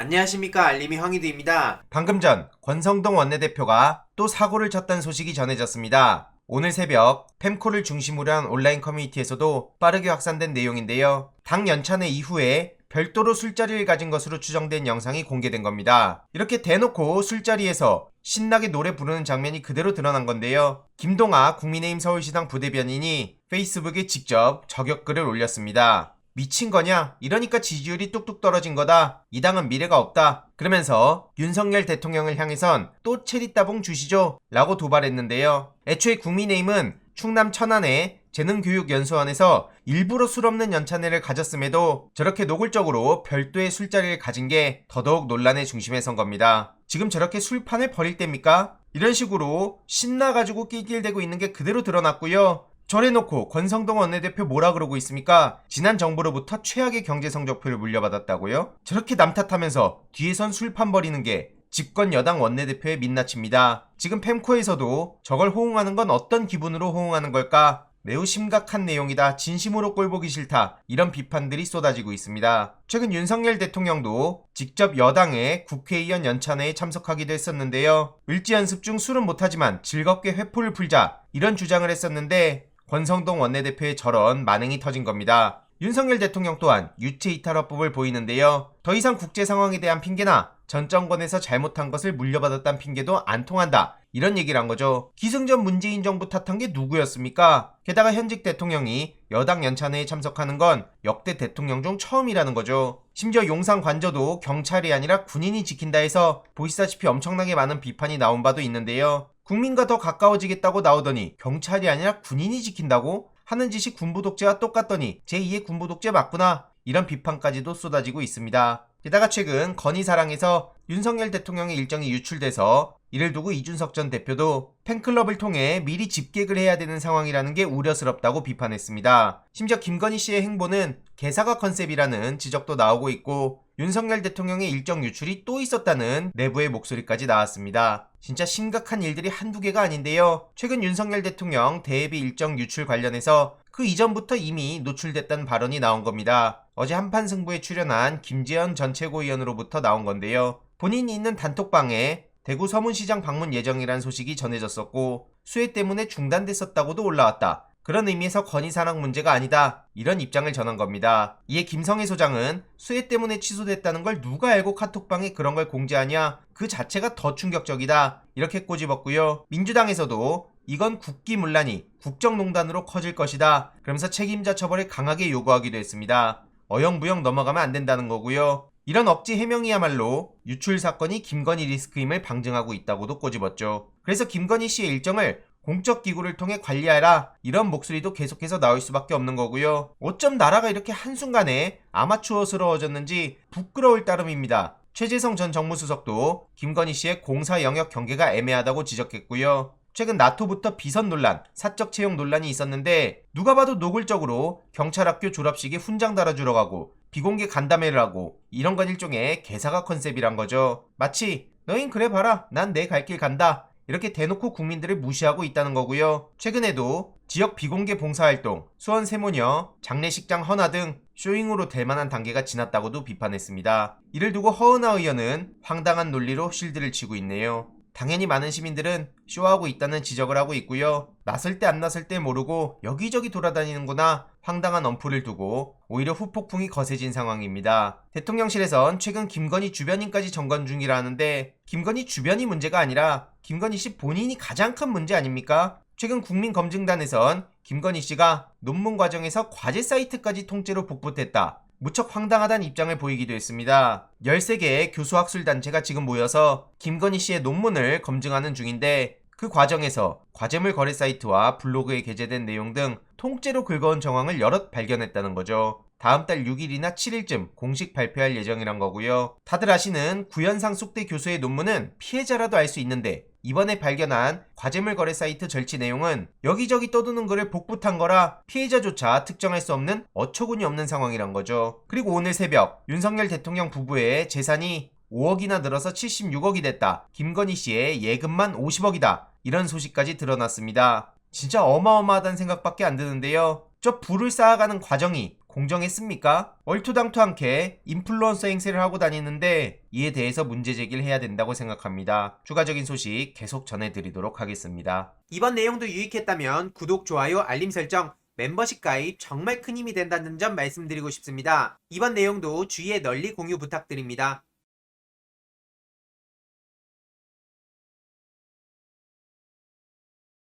안녕하십니까, 알림이 황희두입니다. 방금 전 권성동 원내대표가 또 사고를 쳤다는 소식이 전해졌습니다. 오늘 새벽 펜코를 중심으로 한 온라인 커뮤니티에서도 빠르게 확산된 내용인데요. 당 연찬회 이후에 별도로 술자리를 가진 것으로 추정된 영상이 공개된 겁니다. 이렇게 대놓고 술자리에서 신나게 노래 부르는 장면이 그대로 드러난 건데요. 김동아 국민의힘 서울시당 부대변인이 페이스북에 직접 저격글을 올렸습니다. 미친 거냐? 이러니까 지지율이 뚝뚝 떨어진 거다. 이 당은 미래가 없다. 그러면서 윤석열 대통령을 향해선 또 체리따봉 주시죠? 라고 도발했는데요. 애초에 국민의힘은 충남 천안의 재능교육연수원에서 일부러 술 없는 연찬회를 가졌음에도 저렇게 노골적으로 별도의 술자리를 가진 게 더더욱 논란의 중심에 선 겁니다. 지금 저렇게 술판을 버릴 때입니까? 이런 식으로 신나가지고 낄낄대고 있는 게 그대로 드러났고요. 저래놓고 권성동 원내대표 뭐라 그러고 있습니까? 지난 정부로부터 최악의 경제 성적표를 물려받았다고요? 저렇게 남 탓하면서 뒤에선 술판 버리는 게 집권 여당 원내대표의 민낯입니다. 지금 펜코에서도 저걸 호응하는 건 어떤 기분으로 호응하는 걸까? 매우 심각한 내용이다. 진심으로 꼴보기 싫다. 이런 비판들이 쏟아지고 있습니다. 최근 윤석열 대통령도 직접 여당의 국회의원 연찬회에 참석하기도 했었는데요. 을지연습 중 술은 못하지만 즐겁게 회포를 풀자 이런 주장을 했었는데 권성동 원내대표의 저런 만행이 터진 겁니다. 윤석열 대통령 또한 유체 이탈화법을 보이는데요. 더 이상 국제 상황에 대한 핑계나 전 정권에서 잘못한 것을 물려받았다는 핑계도 안 통한다. 이런 얘기를 한 거죠. 기승전 문재인 정부 탓한 게 누구였습니까? 게다가 현직 대통령이 여당 연찬회에 참석하는 건 역대 대통령 중 처음이라는 거죠. 심지어 용산 관저도 경찰이 아니라 군인이 지킨다 해서 보시다시피 엄청나게 많은 비판이 나온 바도 있는데요. 국민과 더 가까워지겠다고 나오더니 경찰이 아니라 군인이 지킨다고? 하는 짓이 군부독재와 똑같더니 제2의 군부독재 맞구나. 이런 비판까지도 쏟아지고 있습니다. 게다가 최근 건희사랑에서 윤석열 대통령의 일정이 유출돼서 이를 두고 이준석 전 대표도 팬클럽을 통해 미리 집객을 해야 되는 상황이라는 게 우려스럽다고 비판했습니다. 심지어 김건희 씨의 행보는 개사가 컨셉이라는 지적도 나오고 있고 윤석열 대통령의 일정 유출이 또 있었다는 내부의 목소리까지 나왔습니다. 진짜 심각한 일들이 한두 개가 아닌데요. 최근 윤석열 대통령 대회비 일정 유출 관련해서 그 이전부터 이미 노출됐다는 발언이 나온 겁니다. 어제 한판 승부에 출연한 김재현 전 최고위원으로부터 나온 건데요. 본인이 있는 단톡방에 대구 서문시장 방문 예정이란 소식이 전해졌었고 수해 때문에 중단됐었다고도 올라왔다. 그런 의미에서 건희사랑 문제가 아니다. 이런 입장을 전한 겁니다. 이에 김성애 소장은 수해 때문에 취소됐다는 걸 누가 알고 카톡방에 그런 걸 공지하냐? 그 자체가 더 충격적이다. 이렇게 꼬집었고요. 민주당에서도 이건 국기문란이 국정농단으로 커질 것이다. 그러면서 책임자 처벌을 강하게 요구하기도 했습니다. 어영부영 넘어가면 안 된다는 거고요. 이런 억지 해명이야말로 유출 사건이 김건희 리스크임을 방증하고 있다고도 꼬집었죠. 그래서 김건희 씨의 일정을 공적 기구를 통해 관리하라 이런 목소리도 계속해서 나올 수밖에 없는 거고요. 어쩜 나라가 이렇게 한순간에 아마추어스러워졌는지 부끄러울 따름입니다. 최재성 전 정무수석도 김건희 씨의 공사 영역 경계가 애매하다고 지적했고요. 최근 나토부터 비선 논란, 사적 채용 논란이 있었는데 누가 봐도 노골적으로 경찰학교 졸업식에 훈장 달아주러 가고 비공개 간담회를 하고 이런 건 일종의 개사가 컨셉이란 거죠. 마치 너흰 그래 봐라 난 내 갈 길 간다 이렇게 대놓고 국민들을 무시하고 있다는 거고요. 최근에도 지역 비공개 봉사활동, 수원 세모녀, 장례식장 헌화 등 쇼잉으로 될 만한 단계가 지났다고도 비판했습니다. 이를 두고 허은하 의원은 황당한 논리로 실드를 치고 있네요. 당연히 많은 시민들은 쇼하고 있다는 지적을 하고 있고요. 나설 때 안 나설 때 모르고 여기저기 돌아다니는구나 황당한 엄풀을 두고 오히려 후폭풍이 거세진 상황입니다. 대통령실에선 최근 김건희 주변인까지 점검 중이라 하는데 김건희 주변이 문제가 아니라 김건희 씨 본인이 가장 큰 문제 아닙니까? 최근 국민검증단에선 김건희 씨가 논문 과정에서 과제 사이트까지 통째로 복붙했다. 무척 황당하다는 입장을 보이기도 했습니다. 13개의 교수학술단체가 지금 모여서 김건희 씨의 논문을 검증하는 중인데 그 과정에서 과제물 거래 사이트와 블로그에 게재된 내용 등 통째로 긁어온 정황을 여럿 발견했다는 거죠. 다음 달 6일이나 7일쯤 공식 발표할 예정이란 거고요. 다들 아시는 구현상 숙대 교수의 논문은 피해자라도 알 수 있는데 이번에 발견한 과제물 거래 사이트 절취 내용은 여기저기 떠도는 글을 복붙한 거라 피해자조차 특정할 수 없는 어처구니 없는 상황이란 거죠. 그리고 오늘 새벽 윤석열 대통령 부부의 재산이 5억이나 늘어서 76억이 됐다. 김건희 씨의 예금만 50억이다. 이런 소식까지 드러났습니다. 진짜 어마어마하다는 생각밖에 안 드는데요. 저 부를 쌓아가는 과정이 공정했습니까? 얼토당토않게 인플루언서 행세를 하고 다니는데 이에 대해서 문제 제기를 해야 된다고 생각합니다. 추가적인 소식 계속 전해드리도록 하겠습니다. 이번 내용도 유익했다면 구독, 좋아요, 알림 설정, 멤버십 가입 정말 큰 힘이 된다는 점 말씀드리고 싶습니다. 이번 내용도 주위에 널리 공유 부탁드립니다.